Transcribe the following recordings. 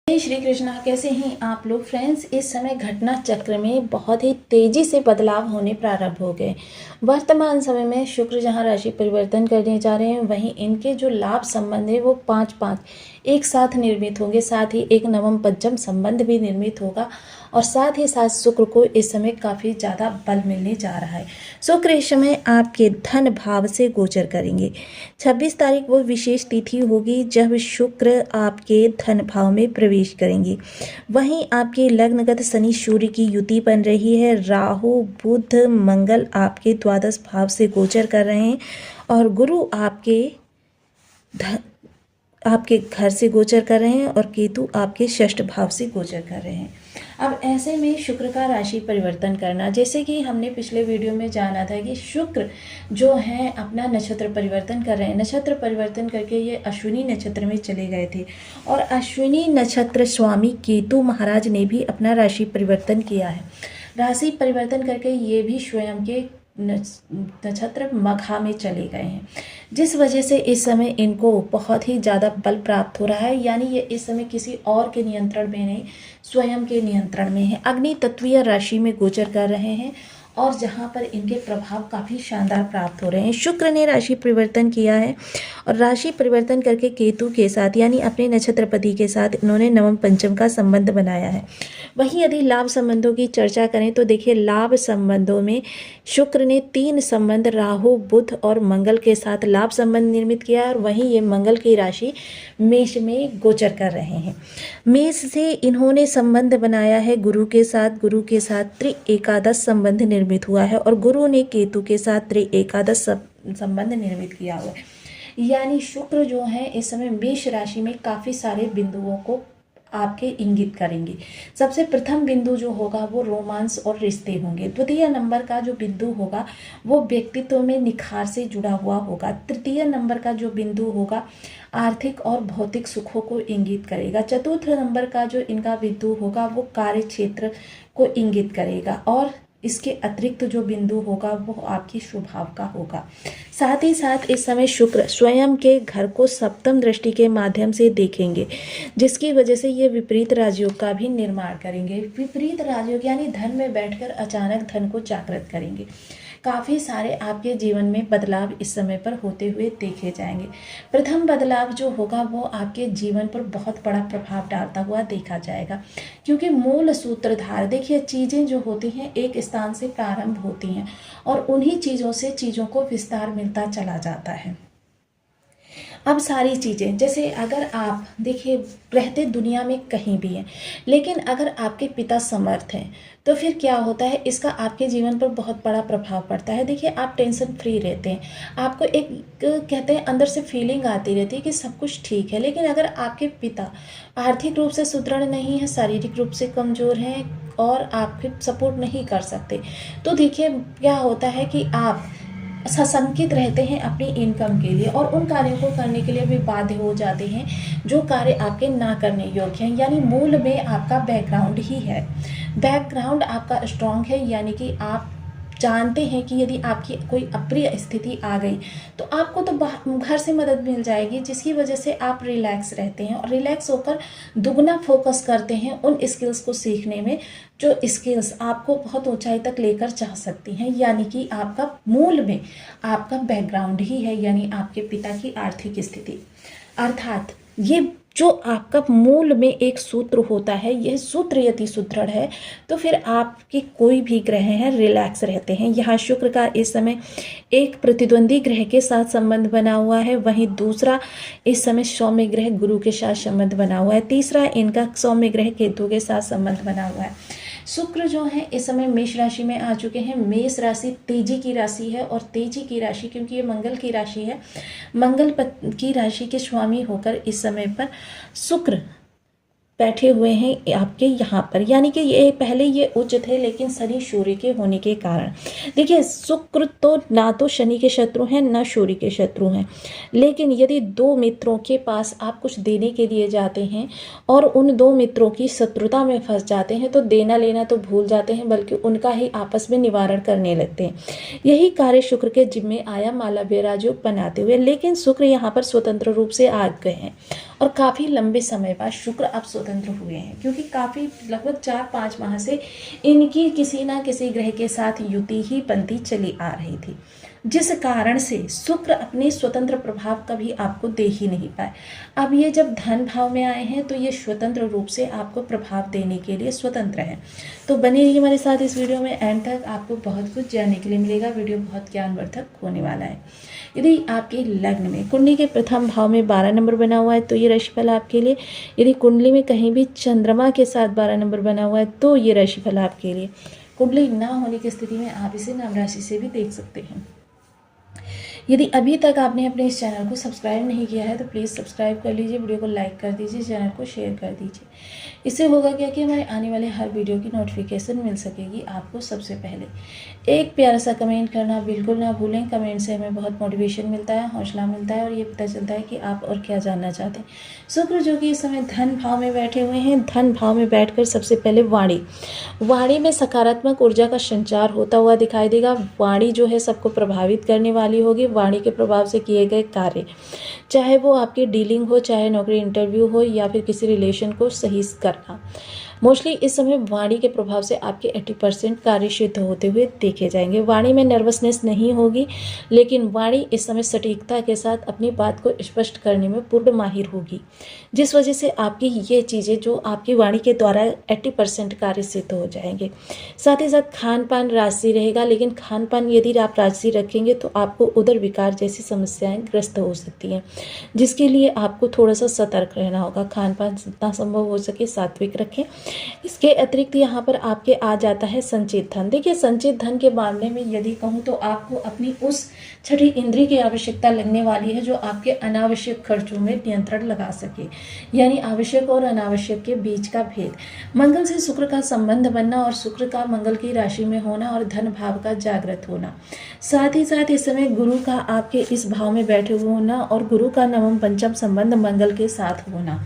जय श्री कृष्णा। कैसे हैं आप लोग फ्रेंड्स। इस समय घटना चक्र में बहुत ही तेजी से बदलाव होने प्रारंभ हो गए। वर्तमान समय में शुक्र जहां राशि परिवर्तन करने जा रहे हैं, वहीं इनके जो लाभ संबंध है वो 5-5 एक साथ निर्मित होंगे। साथ ही एक नवम पंचम संबंध भी निर्मित होगा और साथ ही साथ शुक्र को इस समय काफ़ी ज़्यादा बल मिलने जा रहा है। शुक्र इस समय आपके धन भाव से गोचर करेंगे। 26 तारीख वो विशेष तिथि होगी जब शुक्र आपके धन भाव में प्रवेश करेंगे। वहीं आपके लग्नगत शनि सूर्य की युति बन रही है। राहु बुध मंगल आपके द्वादश भाव से गोचर कर रहे हैं और गुरु आपके घर से गोचर कर रहे हैं और केतु आपके षष्ठ भाव से गोचर कर रहे हैं। अब ऐसे में शुक्र का राशि परिवर्तन करना, जैसे कि हमने पिछले वीडियो में जाना था कि शुक्र जो है अपना नक्षत्र परिवर्तन कर रहे हैं। नक्षत्र परिवर्तन करके ये अश्विनी नक्षत्र में चले गए थे और अश्विनी नक्षत्र स्वामी केतु महाराज ने भी अपना राशि परिवर्तन किया है। राशि परिवर्तन करके ये भी स्वयं के नक्षत्र मघा में चले गए हैं, जिस वजह से इस समय इनको बहुत ही ज़्यादा बल प्राप्त हो रहा है। यानी ये इस समय किसी और के नियंत्रण में नहीं, स्वयं के नियंत्रण में है। अग्नि तत्वीय राशि में गोचर कर रहे हैं और जहाँ पर इनके प्रभाव काफ़ी शानदार प्राप्त हो रहे हैं। शुक्र ने राशि परिवर्तन किया है और राशि परिवर्तन करके केतु के साथ यानी अपने नक्षत्रपति के साथ इन्होंने नवम पंचम का संबंध बनाया है। वहीं यदि लाभ संबंधों की चर्चा करें तो देखिए, लाभ संबंधों में शुक्र ने 3 संबंध राहु बुध और मंगल के साथ लाभ संबंध निर्मित किया है और वहीं ये मंगल की राशि मेष में गोचर कर रहे हैं। मेष से इन्होंने संबंध बनाया है गुरु के साथ त्रि-एकादश संबंध निर्मित हुआ है और गुरु ने केतु के साथ त्रि-एकादश संबंध निर्मित किया हुआ है। यानी शुक्र जो है इस समय मेष राशि में काफ़ी सारे बिंदुओं को आपके इंगित करेंगे। सबसे प्रथम बिंदु जो होगा वो रोमांस और रिश्ते होंगे। द्वितीय नंबर का जो बिंदु होगा वो व्यक्तित्व में निखार से जुड़ा हुआ होगा। तृतीय नंबर का जो बिंदु होगा आर्थिक और भौतिक सुखों को इंगित करेगा। चतुर्थ नंबर का जो इनका बिंदु होगा वो कार्य क्षेत्र को इंगित करेगा और इसके अतिरिक्त जो बिंदु होगा वो आपकी स्वभाव का होगा। साथ ही साथ इस समय शुक्र स्वयं के घर को सप्तम दृष्टि के माध्यम से देखेंगे, जिसकी वजह से ये विपरीत राजयोग का भी निर्माण करेंगे। विपरीत राजयोग यानी धन में बैठकर अचानक धन को जागृत करेंगे। काफ़ी सारे आपके जीवन में बदलाव इस समय पर होते हुए देखे जाएंगे। प्रथम बदलाव जो होगा वो आपके जीवन पर बहुत बड़ा प्रभाव डालता हुआ देखा जाएगा, क्योंकि मूल सूत्रधार देखिए, चीज़ें जो होती हैं एक स्थान से प्रारंभ होती हैं और उन्हीं चीज़ों से चीज़ों को विस्तार मिलता चला जाता है। अब सारी चीज़ें, जैसे अगर आप देखिए रहते दुनिया में कहीं भी हैं, लेकिन अगर आपके पिता समर्थ हैं तो फिर क्या होता है, इसका आपके जीवन पर बहुत बड़ा प्रभाव पड़ता है। देखिए आप टेंशन फ्री रहते हैं, आपको एक कहते हैं अंदर से फीलिंग आती रहती है कि सब कुछ ठीक है। लेकिन अगर आपके पिता आर्थिक रूप से सुदृढ़ नहीं है, शारीरिक रूप से कमज़ोर हैं और आपके सपोर्ट नहीं कर सकते, तो देखिए क्या होता है कि आप सशंकित रहते हैं अपनी इनकम के लिए और उन कार्यों को करने के लिए भी बाध्य हो जाते हैं जो कार्य आपके ना करने योग्य हैं। यानी मूल में आपका बैकग्राउंड ही है, बैकग्राउंड आपका स्ट्रांग है। यानी कि आप जानते हैं कि यदि आपकी कोई अप्रिय स्थिति आ गई तो आपको तो घर से मदद मिल जाएगी, जिसकी वजह से आप रिलैक्स रहते हैं और रिलैक्स होकर दुगना फोकस करते हैं उन स्किल्स को सीखने में जो स्किल्स आपको बहुत ऊंचाई तक लेकर जा सकती हैं। यानी कि आपका मूल में आपका बैकग्राउंड ही है, यानी आपके पिता की आर्थिक स्थिति। अर्थात ये जो आपका मूल में एक सूत्र होता है, यह सूत्र यदि सुदृढ़ है तो फिर आपके कोई भी ग्रह हैं रिलैक्स रहते हैं। यहाँ शुक्र का इस समय एक प्रतिद्वंदी ग्रह के साथ संबंध बना हुआ है, वहीं दूसरा इस समय सौम्य ग्रह गुरु के साथ संबंध बना हुआ है, तीसरा इनका सौम्य ग्रह केतु के साथ संबंध बना हुआ है। शुक्र जो है इस समय मेष राशि में आ चुके हैं। मेष राशि तेजी की राशि है और तेजी की राशि क्योंकि ये मंगल की राशि है, मंगल की राशि के स्वामी होकर इस समय पर शुक्र बैठे हुए हैं आपके यहाँ पर। यानी कि ये पहले ये उच्च थे, लेकिन शनि सूर्य के होने के कारण देखिए शुक्र तो ना तो शनि के शत्रु हैं ना सूर्य के शत्रु हैं। लेकिन यदि 2 मित्रों के पास आप कुछ देने के लिए जाते हैं और उन 2 मित्रों की शत्रुता में फंस जाते हैं तो देना लेना तो भूल जाते हैं, बल्कि उनका ही आपस में निवारण करने लगते हैं। यही कार्य शुक्र के जिम्मे आया मालव्य राजयोग बनाते हुए, लेकिन शुक्र यहाँ पर स्वतंत्र रूप से आ गए हैं और काफ़ी लंबे समय बाद शुक्र अब स्वतंत्र हुए हैं, क्योंकि काफ़ी लगभग 4-5 माह से इनकी किसी ना किसी ग्रह के साथ युति ही बनती चली आ रही थी, जिस कारण से शुक्र अपने स्वतंत्र प्रभाव कभी आपको दे ही नहीं पाए। अब ये जब धन भाव में आए हैं तो ये स्वतंत्र रूप से आपको प्रभाव देने के लिए स्वतंत्र है। तो बने रहिए हमारे साथ इस वीडियो में, एंड तक आपको बहुत कुछ जानने के लिए मिलेगा। वीडियो बहुत ज्ञानवर्धक होने वाला है। यदि आपके लग्न में कुंडली के प्रथम भाव में 12 नंबर बना हुआ है तो ये राशिफल आपके लिए। यदि कुंडली में कहीं भी चंद्रमा के साथ 12 नंबर बना हुआ है तो ये राशिफल आपके लिए। कुंडली ना होने की स्थिति में आप इसे नाम राशि से भी देख सकते हैं। यदि अभी तक आपने अपने इस चैनल को सब्सक्राइब नहीं किया है तो प्लीज़ सब्सक्राइब कर लीजिए, वीडियो को लाइक कर दीजिए, चैनल को शेयर कर दीजिए। इससे होगा क्या कि हमारे आने वाले हर वीडियो की नोटिफिकेशन मिल सकेगी आपको सबसे पहले। एक प्यारा सा कमेंट करना बिल्कुल ना भूलें। कमेंट से हमें बहुत मोटिवेशन मिलता है, हौसला मिलता है और ये पता चलता है कि आप और क्या जानना चाहते हैं। शुक्र जो कि इस समय धन भाव में बैठे हुए हैं, धन भाव में बैठकर सबसे पहले वाणी में सकारात्मक ऊर्जा का संचार होता हुआ दिखाई देगा। वाणी जो है सबको प्रभावित करने वाली होगी। वाणी के प्रभाव से किए गए कार्य, चाहे वो आपकी डीलिंग हो, चाहे नौकरी इंटरव्यू हो या फिर किसी रिलेशन को सही करना, मोस्टली इस समय वाणी के प्रभाव से आपके 80% कार्य सिद्ध होते हुए देखे जाएंगे। वाणी में नर्वसनेस नहीं होगी, लेकिन वाणी इस समय सटीकता के साथ अपनी बात को स्पष्ट करने में पूर्ण माहिर होगी, जिस वजह से आपकी ये चीज़ें जो आपकी वाणी के द्वारा 80% कार्य सिद्ध हो जाएंगे। साथ ही साथ खान पान राजसी रहेगा, लेकिन खान पान यदि आप राजसी रखेंगे तो आपको उदर विकार जैसी समस्याएं ग्रस्त हो सकती हैं, जिसके लिए आपको थोड़ा सा सतर्क रहना होगा। खान पान जितना संभव हो सके सात्विक रखें। इसके अतिरिक्त यहाँ पर आपके आ जाता है संचित धन। देखिए, संचित धन के मामले में यदि कहूँ तो आपको अपनी उस छठी इंद्रिय की आवश्यकता लगने वाली है जो आपके अनावश्यक खर्चों में नियंत्रण लगा सके, यानी आवश्यक और अनावश्यक के बीच का भेद। मंगल से शुक्र का संबंध बनना और शुक्र का मंगल की राशि में होना और धन भाव का जागृत होना, साथ ही साथ इस समय गुरु का आपके इस भाव में बैठे हुए होना और गुरु का नवम पंचम संबंध मंगल के साथ होना,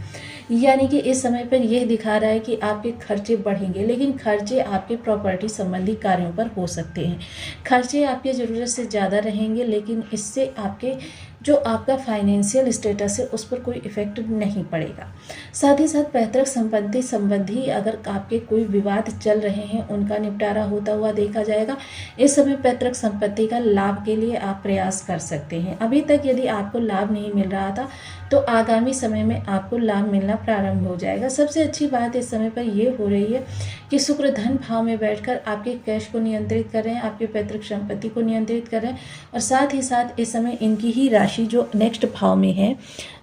यानी कि इस समय पर यह दिखा रहा है कि आपके खर्चे बढ़ेंगे, लेकिन खर्चे आपके प्रॉपर्टी संबंधी कार्यों पर हो सकते हैं। खर्चे आपकी ज़रूरत से ज़्यादा रहेंगे, लेकिन इससे आपके जो आपका फाइनेंशियल स्टेटस है उस पर कोई इफेक्ट नहीं पड़ेगा। साथ ही साथ पैतृक संपत्ति संबंधी अगर आपके कोई विवाद चल रहे हैं उनका निपटारा होता हुआ देखा जाएगा। इस समय पैतृक संपत्ति का लाभ के लिए आप प्रयास कर सकते हैं। अभी तक यदि आपको लाभ नहीं मिल रहा था तो आगामी समय में आपको लाभ मिलना प्रारंभ हो जाएगा। सबसे अच्छी बात इस समय पर यह हो रही है कि शुक्र धन भाव में बैठकर आपके कैश को नियंत्रित कर रहे हैं, आपके पैतृक संपत्ति को नियंत्रित कर रहे हैं, और साथ ही साथ इस समय इनकी ही राशि जो नेक्स्ट भाव में है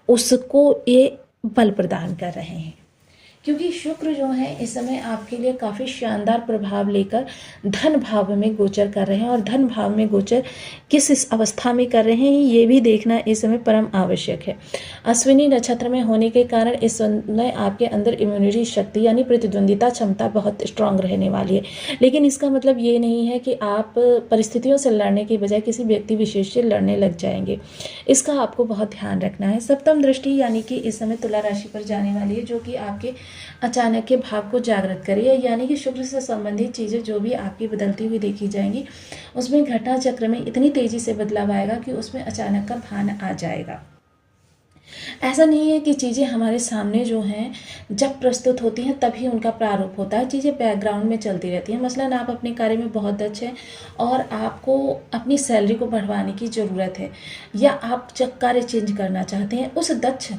उसको ये बल प्रदान कर रहे हैं, क्योंकि शुक्र जो है इस समय आपके लिए काफ़ी शानदार प्रभाव लेकर धन भाव में गोचर कर रहे हैं। और धन भाव में गोचर किस अवस्था में कर रहे हैं ये भी देखना इस समय परम आवश्यक है। अश्विनी नक्षत्र में होने के कारण इस समय आपके अंदर इम्यूनिटी शक्ति यानी प्रतिद्वंदिता क्षमता बहुत स्ट्रांग रहने वाली है, लेकिन इसका मतलब ये नहीं है कि आप परिस्थितियों से लड़ने की बजाय किसी व्यक्ति विशेष से लड़ने लग जाएंगे। इसका आपको बहुत ध्यान रखना है। सप्तम दृष्टि यानी कि इस समय तुला राशि पर जाने वाली है, जो कि आपके अचानक के भाव को जागृत करिए, यानी कि शुक्र से संबंधित चीज़ें जो भी आपकी बदलती हुई देखी जाएंगी उसमें घटना चक्र में इतनी तेजी से बदलाव आएगा कि उसमें अचानक का भान आ जाएगा। ऐसा नहीं है कि चीज़ें हमारे सामने जो हैं जब प्रस्तुत होती हैं तभी उनका प्रारूप होता है। चीज़ें बैकग्राउंड में चलती रहती हैं। मसलन आप अपने कार्य में बहुत अच्छे हैं और आपको अपनी सैलरी को बढ़वाने की ज़रूरत है, या आप जब कार्य चेंज करना चाहते हैं, उस दक्ष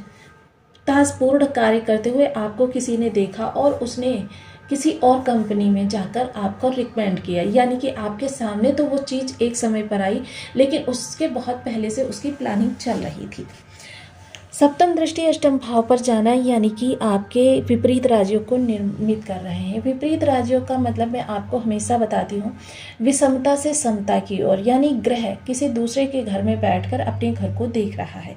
ताजपूर्ण कार्य करते हुए आपको किसी ने देखा और उसने किसी और कंपनी में जाकर आपको रिकमेंड किया, यानी कि आपके सामने तो वो चीज़ एक समय पर आई, लेकिन उसके बहुत पहले से उसकी प्लानिंग चल रही थी। सप्तम दृष्टि अष्टम भाव पर जाना यानी कि आपके विपरीत राज्यों को निर्मित कर रहे हैं। विपरीत राज्यों का मतलब मैं आपको हमेशा बताती हूँ विषमता से समता की ओर, यानी ग्रह किसी दूसरे के घर में बैठकर अपने घर को देख रहा है।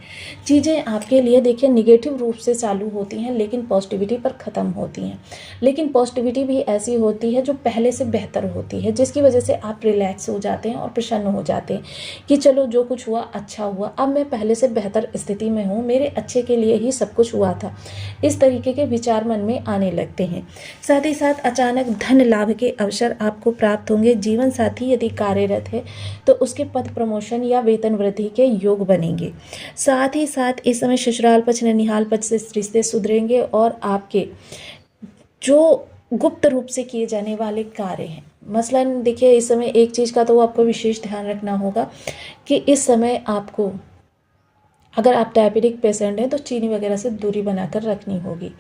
चीज़ें आपके लिए देखिए निगेटिव रूप से चालू होती हैं लेकिन पॉजिटिविटी पर ख़त्म होती हैं, लेकिन पॉजिटिविटी भी ऐसी होती है जो पहले से बेहतर होती है, जिसकी वजह से आप रिलैक्स हो जाते हैं और प्रसन्न हो जाते हैं कि चलो जो कुछ हुआ अच्छा हुआ, अब मैं पहले से बेहतर स्थिति में हूँ, मेरे अच्छे के लिए ही सब कुछ हुआ था, इस तरीके के विचार मन में आने लगते हैं। साथ ही साथ अचानक धन लाभ के अवसर आपको प्राप्त होंगे। जीवन साथी यदि कार्यरत है तो उसके पद प्रमोशन या वेतन वृद्धि के योग बनेंगे। साथ ही साथ इस समय ससुराल पक्ष ननिहाल पक्ष से रिश्ते सुधरेंगे और आपके जो गुप्त रूप से किए जाने वाले कार्य हैं, मसलन देखिए इस समय एक चीज़ का तो आपको विशेष ध्यान रखना होगा कि इस समय आपको, अगर आप डायबिटिक पेशेंट हैं तो चीनी वगैरह से दूरी बनाकर रखनी होगी,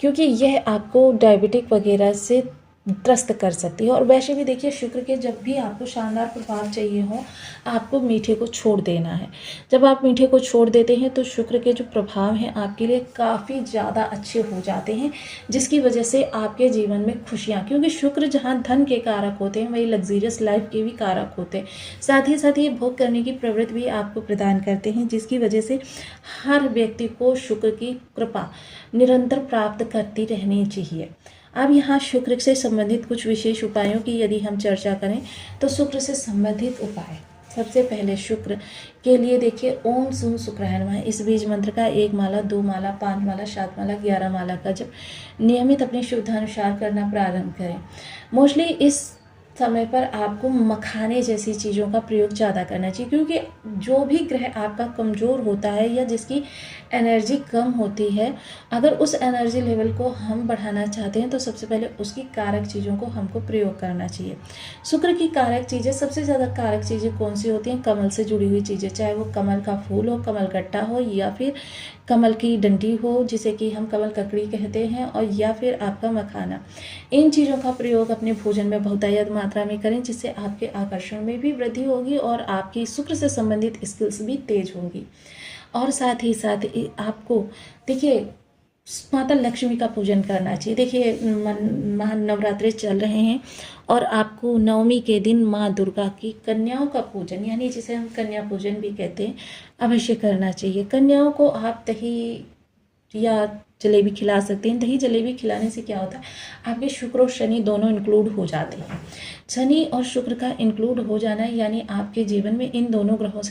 क्योंकि यह आपको डायबिटिक वगैरह से त्रस्त कर सकती है। और वैसे भी देखिए शुक्र के जब भी आपको शानदार प्रभाव चाहिए हो, आपको मीठे को छोड़ देना है। जब आप मीठे को छोड़ देते हैं तो शुक्र के जो प्रभाव हैं आपके लिए काफ़ी ज़्यादा अच्छे हो जाते हैं, जिसकी वजह से आपके जीवन में खुशियाँ, क्योंकि शुक्र जहाँ धन के कारक होते हैं वही लग्जीरियस लाइफ के भी कारक होते हैं। साथ ही ये भोग करने की प्रवृत्ति भी आपको प्रदान करते हैं, जिसकी वजह से हर व्यक्ति को शुक्र की कृपा निरंतर प्राप्त करती रहनी चाहिए। अब यहाँ शुक्र से संबंधित कुछ विशेष उपायों की यदि हम चर्चा करें तो शुक्र से संबंधित उपाय, सबसे पहले शुक्र के लिए देखिए ओम सुम शुक्राय नमः इस बीज मंत्र का 1 माला 2 माला 5 माला 7 माला 11 माला का जब नियमित अपनी शुद्धानुसार करना प्रारंभ करें। मोस्टली इस समय पर आपको मखाने जैसी चीज़ों का प्रयोग ज़्यादा करना चाहिए, क्योंकि जो भी ग्रह आपका कमज़ोर होता है या जिसकी एनर्जी कम होती है, अगर उस एनर्जी लेवल को हम बढ़ाना चाहते हैं तो सबसे पहले उसकी कारक चीज़ों को हमको प्रयोग करना चाहिए। शुक्र की कारक चीज़ें, सबसे ज़्यादा कारक चीज़ें कौन सी होती हैं? कमल से जुड़ी हुई चीज़ें, चाहे वो कमल का फूल हो, कमल गट्टा हो, या फिर कमल की डंडी हो जिसे कि हम कमल ककड़ी कहते हैं, और या फिर आपका मखाना। इन चीज़ों का प्रयोग अपने भोजन में बहुतायत मात्रा में करें, जिससे आपके आकर्षण में भी वृद्धि होगी और आपकी शुक्र से संबंधित स्किल्स भी तेज होंगी। और साथ ही आपको देखिए माता लक्ष्मी का पूजन करना चाहिए। देखिए नवरात्रि चल रहे हैं और आपको नवमी के दिन माँ दुर्गा की कन्याओं का पूजन, यानी जिसे हम कन्या पूजन भी कहते हैं, अवश्य करना चाहिए। कन्याओं को आप दही या जलेबी खिला सकते हैं। दही जलेबी खिलाने से क्या होता है, आपके शुक्र और शनि दोनों इंक्लूड हो जाते हैं। शनि और शुक्र का इंक्लूड हो जाना यानी आपके जीवन में इन दोनों ग्रहों से